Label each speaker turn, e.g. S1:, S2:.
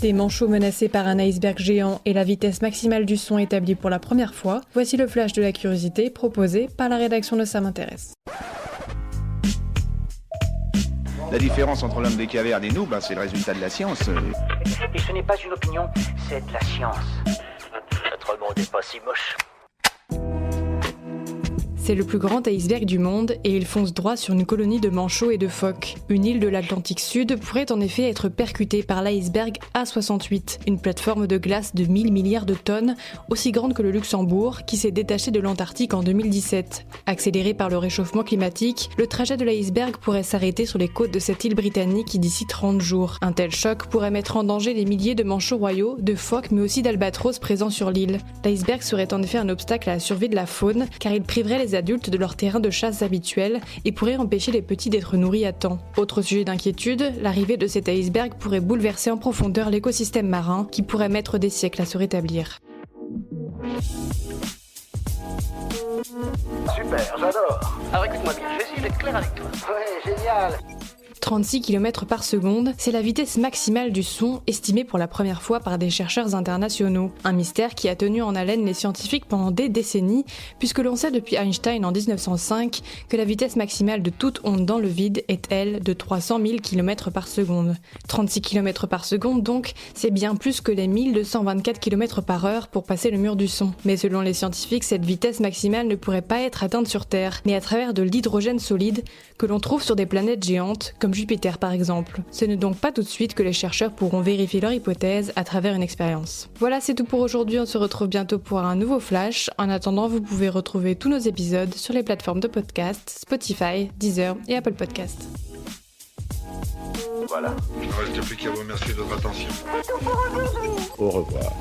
S1: Des manchots menacés par un iceberg géant et la vitesse maximale du son établie pour la première fois, voici le flash de la curiosité proposé par la rédaction de Ça m'intéresse.
S2: La différence entre l'homme des cavernes et nous, c'est le résultat de la science.
S3: Et ce n'est pas une opinion, c'est de la science. Notre monde n'est pas si moche.
S1: C'est le plus grand iceberg du monde et il fonce droit sur une colonie de manchots et de phoques. Une île de l'Atlantique Sud pourrait en effet être percutée par l'iceberg A68, une plateforme de glace de 1000 milliards de tonnes, aussi grande que le Luxembourg, qui s'est détaché de l'Antarctique en 2017. Accéléré par le réchauffement climatique, le trajet de l'iceberg pourrait s'arrêter sur les côtes de cette île britannique d'ici 30 jours. Un tel choc pourrait mettre en danger les milliers de manchots royaux, de phoques mais aussi d'albatros présents sur l'île. L'iceberg serait en effet un obstacle à la survie de la faune, car il priverait les adultes de leur terrain de chasse habituel et pourrait empêcher les petits d'être nourris à temps. Autre sujet d'inquiétude, l'arrivée de cet iceberg pourrait bouleverser en profondeur l'écosystème marin qui pourrait mettre des siècles à se rétablir.
S3: Super, j'adore. Alors écoute-moi bien, je vais essayer d'être clair avec toi. Ouais, génial.
S1: 36 km par seconde, c'est la vitesse maximale du son estimée pour la première fois par des chercheurs internationaux. Un mystère qui a tenu en haleine les scientifiques pendant des décennies, puisque l'on sait depuis Einstein en 1905 que la vitesse maximale de toute onde dans le vide est, elle, de 300 000 km par seconde. 36 km par seconde donc, c'est bien plus que les 1224 km par heure pour passer le mur du son. Mais selon les scientifiques, cette vitesse maximale ne pourrait pas être atteinte sur Terre, mais à travers de l'hydrogène solide que l'on trouve sur des planètes géantes, comme Jupiter par exemple. Ce n'est donc pas tout de suite que les chercheurs pourront vérifier leur hypothèse à travers une expérience. Voilà, c'est tout pour aujourd'hui, on se retrouve bientôt pour un nouveau flash. En attendant, vous pouvez retrouver tous nos épisodes sur les plateformes de podcast, Spotify, Deezer et Apple Podcast.
S4: Voilà. Il ne reste plus qu'à vous remercier de votre attention.
S2: Au revoir.